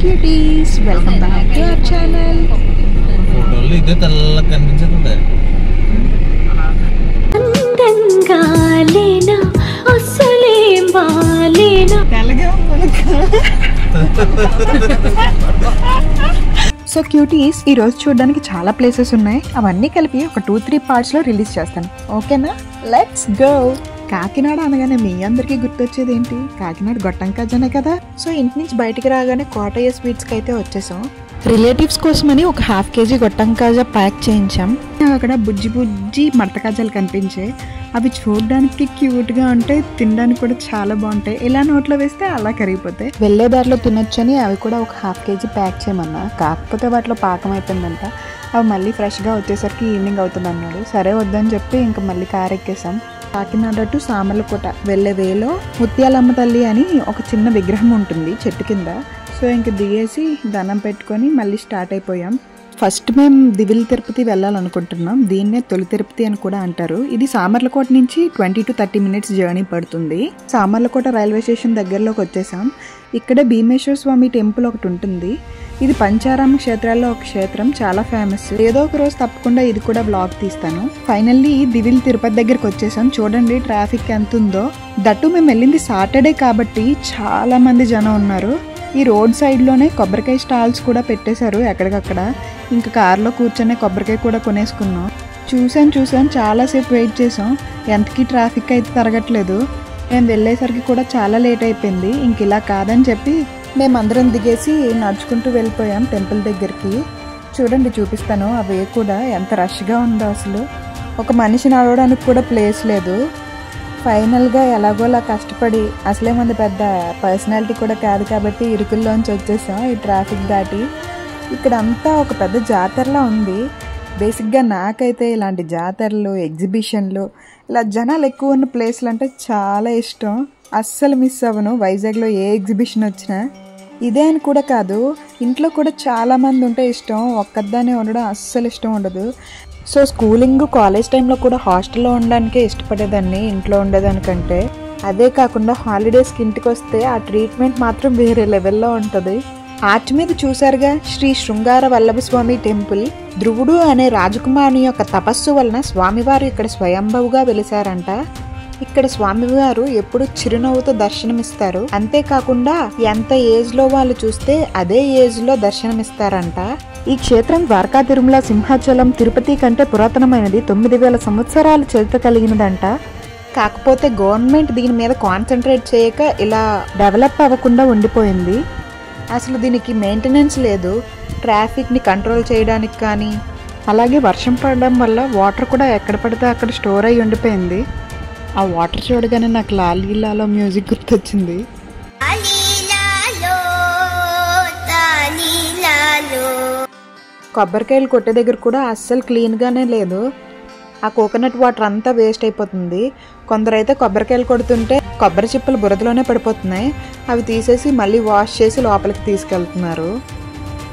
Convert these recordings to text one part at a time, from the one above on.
cuties, welcome back to our channel. ఫోటోల్లో ఇదే తెల్లగా కనిపించకుండా అందంగాలేనా అసలేం బాలేనా సో క్యూటీస్ ఈ రోజు చూడడానికి చాలా ప్లేసెస్ ఉన్నాయి. అవన్నీ కలిపి ఒక 2-3 పార్ట్స్ లో రిలీజ్ చేస్తాను. ఓకేనా? Let's go. కాకినాడ అనగానే మీ అందరికీ గుర్తొచ్చేది ఏంటి? కాకినాడ గొట్టంకాజనే కదా. సో ఇంటి నుంచి బయటికి రాగానే కోటయ్య స్వీట్స్కి అయితే వచ్చేసాం. రిలేటివ్స్ కోసమని ఒక 1/2 kg గొట్టంకాజా ప్యాక్ చేయించాం. అక్కడ బుజ్జి బుజ్జి మడతకాజాలు కనిపించాయి. అవి చూడడానికి క్యూట్గా ఉంటాయి, తినడానికి కూడా చాలా బాగుంటాయి. ఇలా నోట్లో వేస్తే అలా కరిగిపోతాయి. వెళ్ళేదారిలో తినొచ్చని అవి కూడా ఒక 1/2 kg ప్యాక్ చేయమన్నా. కాకపోతే వాటిలో పాకం అయిపోయిందంట. అవి మళ్ళీ ఫ్రెష్గా వచ్చేసరికి ఈవినింగ్ అవుతుంది అన్నాడు. సరే వద్దని చెప్పి ఇంకా మళ్ళీ కారు ఎక్కేసాం. కాకినాడ టు సామర్లకోట వెళ్ళే వేలో ముత్యాలమ్మ తల్లి అని ఒక చిన్న విగ్రహం ఉంటుంది చెట్టు కింద. సో ఇంక దిగేసి దండం పెట్టుకొని మళ్ళీ స్టార్ట్ అయిపోయాం. ఫస్ట్ మేము దివిల్ తిరుపతి వెళ్ళాలనుకుంటున్నాం. దీన్నే తొలి తిరుపతి అని కూడా అంటారు. ఇది సామర్లకోట నుంచి 20 to 30 minutes జర్నీ పడుతుంది. సామర్లకోట రైల్వే స్టేషన్ దగ్గరలోకి వచ్చేసాం. ఇక్కడే భీమేశ్వర స్వామి టెంపుల్ ఒకటి ఉంటుంది. ఇది పంచారామ క్షేత్రాల్లో ఒక క్షేత్రం, చాలా ఫేమస్. ఏదో ఒక రోజు తప్పకుండా ఇది కూడా బ్లాగ్ తీస్తాను. ఫైనల్లీ దివిల్ తిరుపతి దగ్గరకు వచ్చేసాం. చూడండి ట్రాఫిక్ ఎంత ఉందో. దట్టు మేము వెళ్ళింది సాటర్డే కాబట్టి చాలా మంది జనం ఉన్నారు. ఈ రోడ్ సైడ్లోనే కొబ్బరికాయ స్టాల్స్ కూడా పెట్టేశారు ఎక్కడికక్కడ. ఇంకా కార్లో కూర్చొని కొబ్బరికాయ కూడా కొనేసుకున్నాం. చూసాను చాలాసేపు వెయిట్ చేసాం. ఎంతకీ ట్రాఫిక్ అయితే తరగట్లేదు. మేము వెళ్ళేసరికి కూడా చాలా లేట్ అయిపోయింది. ఇంక ఇలా కాదని చెప్పి మేమందరం దిగేసి నడుచుకుంటూ వెళ్ళిపోయాం టెంపుల్ దగ్గరికి. చూడండి చూపిస్తాను. అవి కూడా ఎంత రష్గా ఉందో అసలు. ఒక మనిషి నడవడానికి కూడా ప్లేస్ లేదు. ఫైనల్గా ఎలాగోలా కష్టపడి, అసలే మంది పెద్ద పర్సనాలిటీ కూడా కాదు కాబట్టి ఇరుకుల్లోంచి వచ్చేసాం ఈ ట్రాఫిక్ దాటి. ఇక్కడంతా ఒక పెద్ద జాతరలా ఉంది. బేసిక్గా నాకైతే ఇలాంటి జాతరలు, ఎగ్జిబిషన్లు, ఇలా జనాలు ఎక్కువ ఉన్న ప్లేస్లు అంటే చాలా ఇష్టం. అస్సలు మిస్ అవ్వను వైజాగ్లో ఏ ఎగ్జిబిషన్ వచ్చినా. ఇదే అని కూడా కాదు, ఇంట్లో కూడా చాలామంది ఉంటే ఇష్టం. ఒక్కదానే ఉండడం అస్సలు ఇష్టం ఉండదు. సో స్కూలింగ్, కాలేజ్ టైంలో కూడా హాస్టల్లో ఉండడానికే ఇష్టపడేదాన్ని ఇంట్లో ఉండేదానికంటే. అదే కాకుండా హాలిడేస్కి ఇంటికి వస్తే ఆ ట్రీట్మెంట్ మాత్రం వేరే లెవెల్లో ఉంటుంది. ఆర్చ్ మీద చూసారుగా శ్రీ శృంగార వల్లభ స్వామి టెంపుల్. ధ్రువుడు అనే రాజకుమారుని యొక్క తపస్సు వలన స్వామివారు ఇక్కడ స్వయంభువుగా వెలిశారంట. ఇక్కడ స్వామివారు ఎప్పుడు చిరునవ్వుతో దర్శనమిస్తారు. అంతేకాకుండా ఎంత ఏజ్ లో వాళ్ళు చూస్తే అదే ఏజ్ లో దర్శనమిస్తారంట. ఈ క్షేత్రం ద్వారకా, తిరుమల, సింహాచలం, తిరుపతి కంటే పురాతనమైనది. 9000 సంవత్సరాల చరిత్ర కలిగినదంట. కాకపోతే గవర్నమెంట్ దీని మీద కాన్సన్ట్రేట్ చేయక ఇలా డెవలప్ అవ్వకుండా ఉండిపోయింది. అసలు దీనికి మెయింటెనెన్స్ లేదు. ట్రాఫిక్ని కంట్రోల్ చేయడానికి కానీ, అలాగే వర్షం పడడం వల్ల వాటర్ కూడా ఎక్కడ పడితే అక్కడ స్టోర్ అయ్యి ఉండిపోయింది. ఆ వాటర్ చూడగానే నాకు లాలీలాలో మ్యూజిక్ గుర్తొచ్చింది. కొబ్బరికాయలు కొట్టే దగ్గర కూడా అస్సలు క్లీన్గానే లేదు. ఆ కోకోనట్ వాటర్ అంతా వేస్ట్ అయిపోతుంది. కొందరైతే కొబ్బరికాయలు కొడుతుంటే కొబ్బరి చిప్పలు బురదలోనే పడిపోతున్నాయి. అవి తీసేసి మళ్ళీ వాష్ చేసి లోపలికి తీసుకెళ్తున్నారు.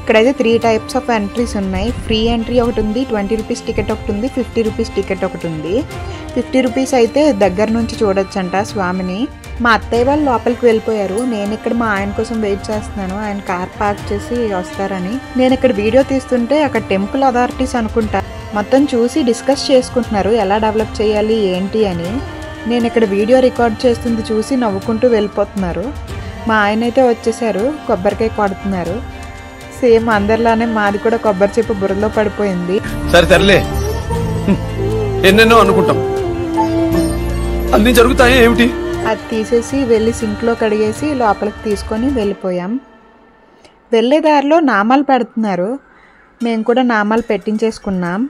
ఇక్కడైతే 3 types ఆఫ్ ఎంట్రీస్ ఉన్నాయి. ఫ్రీ ఎంట్రీ ఒకటి ఉంది, 20 rupees టికెట్ ఒకటి ఉంది, 50 rupees టికెట్ ఒకటి ఉంది. 50 rupees అయితే దగ్గర నుంచి చూడొచ్చంట స్వామిని. మా అత్తయ్య వాళ్ళు లోపలికి వెళ్ళిపోయారు. నేను ఇక్కడ మా ఆయన కోసం వెయిట్ చేస్తున్నాను. ఆయన కార్ పార్క్ చేసి వస్తారని. నేను ఇక్కడ వీడియో తీస్తుంటే అక్కడ టెంపుల్ అథారిటీస్ అనుకుంటా మొత్తం చూసి డిస్కస్ చేసుకుంటున్నారు ఎలా డెవలప్ చేయాలి ఏంటి అని. నేను ఇక్కడ వీడియో రికార్డ్ చేస్తుంది చూసి నవ్వుకుంటూ వెళ్ళిపోతున్నారు. మా ఆయన అయితే వచ్చేసారు, కొబ్బరికాయ కొడుతున్నారు. సేమ్ అందరిలానే మాది కూడా కొబ్బరి చెప్పు బుర్రలో పడిపోయింది. సరే ఎన్నెన్నో అనుకుంటాం, అన్ని జరుగుతాయి ఏమిటి. అది తీసేసి వెళ్ళి సింక్లో కడిగేసి లోపలికి తీసుకొని వెళ్ళిపోయాం. వెళ్ళేదారిలో నామాలు పెడుతున్నారు. మేము కూడా నామాలు పెట్టించేసుకున్నాం.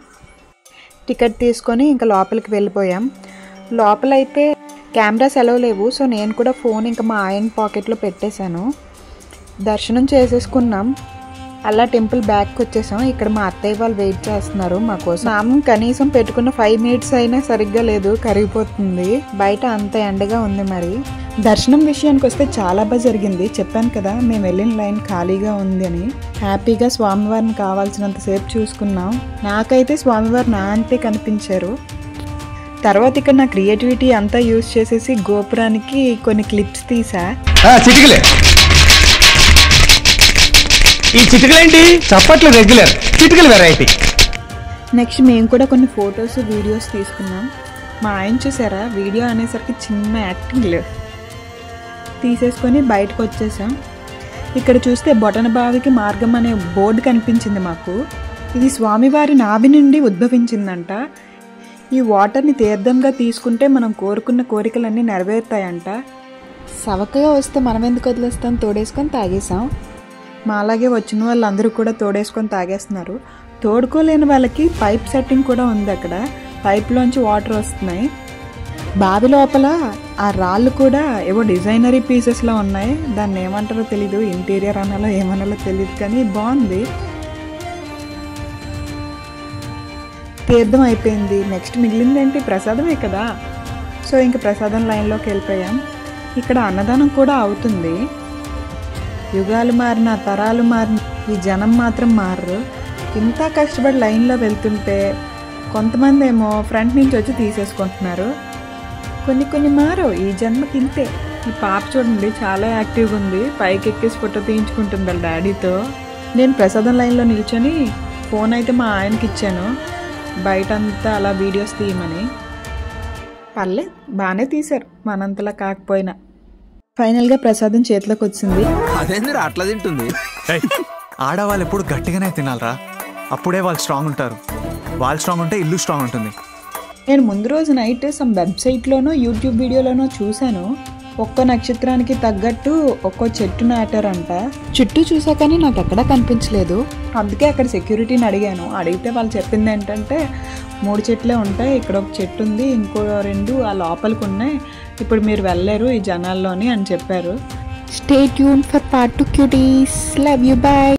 టికెట్ తీసుకొని ఇంకా లోపలికి వెళ్ళిపోయాం. లోపలైతే కెమెరాస్ అలౌ లేవు. సో నేను కూడా ఫోన్ ఇంకా మా ఆయన పాకెట్లో పెట్టేశాను. దర్శనం చేసేసుకున్నాం. అలా టెంపుల్ బ్యాక్కి వచ్చేసాం. ఇక్కడ మా అత్తయ్య వాళ్ళు వెయిట్ చేస్తున్నారు మా కోసం. నామం కనీసం పెట్టుకున్న 5 minutes అయినా సరిగ్గా లేదు, కరిగిపోతుంది. బయట అంత ఎండగా ఉంది. మరి దర్శనం విషయానికి వస్తే చాలా బాగా జరిగింది. చెప్పాను కదా మేము వెళ్ళిన లైన్ ఖాళీగా ఉంది అని. హ్యాపీగా స్వామివారిని కావాల్సినంతసేపు చూసుకున్నాం. నాకైతే స్వామివారు నా అంతే కనిపించారు. తర్వాత ఇక్కడ నా క్రియేటివిటీ అంతా యూజ్ చేసేసి గోపురానికి కొన్ని క్లిప్స్ తీసా. ఈ చిటికలేంటి చప్పట్లు రెగ్యులర్, చిటికలు వెరైటీ. నెక్స్ట్ మేము కూడా కొన్ని ఫొటోస్ వీడియోస్ తీసుకున్నాం. మా ఆయన చూసారా, వీడియో అనేసరికి చిన్న యాక్టింగ్లు తీసేసుకొని బయటకు వచ్చేసాం. ఇక్కడ చూస్తే బొటన బావికి మార్గం అనే బోర్డు కనిపించింది మాకు. ఇది స్వామివారి నాభి నుండి ఉద్భవించిందంట. ఈ వాటర్ని తీర్థంగా తీసుకుంటే మనం కోరుకున్న కోరికలన్నీ నెరవేరుతాయంట. సవకగా వస్తే మనం ఎందుకు వదిలేస్తాం, తోడేసుకొని తాగేసాం. మా అలాగే వచ్చిన వాళ్ళందరూ కూడా తోడేసుకొని తాగేస్తున్నారు. తోడుకోలేని వాళ్ళకి పైప్ సెట్టింగ్ కూడా ఉంది. అక్కడ పైప్లోంచి వాటర్ వస్తున్నాయి. బావి లోపల ఆ రాళ్ళు కూడా ఏవో డిజైనరీ పీసెస్లో ఉన్నాయి. దాన్ని ఏమంటారో తెలీదు, ఇంటీరియర్ అనాలో ఏమనాలో తెలియదు, కానీ బాగుంది. తీర్థం అయిపోయింది. నెక్స్ట్ మిగిలింది ఏంటి, ప్రసాదమే కదా. సో ఇంక ప్రసాదం లైన్లోకి వెళ్ళిపోయాం. ఇక్కడ అన్నదానం కూడా అవుతుంది. యుగాలు మారిన, తరాలు మారిన, ఈ జనం మాత్రం మారరు. ఇంత కష్టపడి లైన్లో వెళ్తుంటే కొంతమంది ఏమో ఫ్రంట్ నుంచి వచ్చి తీసేసుకుంటున్నారు. కొన్ని మారవు, ఈ జన్మకి ఇంతే. ఈ పాప చూడండి చాలా యాక్టివ్గా ఉంది, పైకి ఎక్కేసి ఫోటో తీయించుకుంటుంది వాళ్ళ డాడీతో. నేను ప్రసాదం లైన్లో నిల్చొని ఫోన్ అయితే మా ఆయనకి ఇచ్చాను, బయటంతా అలా వీడియోస్ తీయమని. పర్లేదు, బాగానే తీశారు, మనంతలా కాకపోయినా. ఫైనల్గా ప్రసాదం చేతిలోకి వచ్చింది. అదేందిరా అట్లా తింటుంది? ఆడవాళ్ళు ఎప్పుడు గట్టిగానే తినాలరా, అప్పుడే వాళ్ళు స్ట్రాంగ్ ఉంటారు. వాళ్ళు స్ట్రాంగ్ ఉంటే ఇల్లు స్ట్రాంగ్ ఉంటుంది. నేను ముందు రోజు నైట్ సమ్ వెబ్సైట్లోనో యూట్యూబ్ వీడియోలోనో చూశాను, ఒక్కో నక్షత్రానికి తగ్గట్టు ఒక్కో చెట్టు నాటారంట. చుట్టూ చూసా కానీ నాకు ఎక్కడా కనిపించలేదు. అందుకే అక్కడ సెక్యూరిటీని అడిగాను. అడిగితే వాళ్ళు చెప్పింది ఏంటంటే 3 చెట్లే ఉంటాయి, ఇక్కడ ఒక చెట్టు ఉంది, ఇంకో 2 ఆ లోపలికి ఉన్నాయి, ఇప్పుడు మీరు వెళ్ళలేరు ఈ జనాల్లోని అని చెప్పారు. Stay tune for part 2 cuties. Love you, by.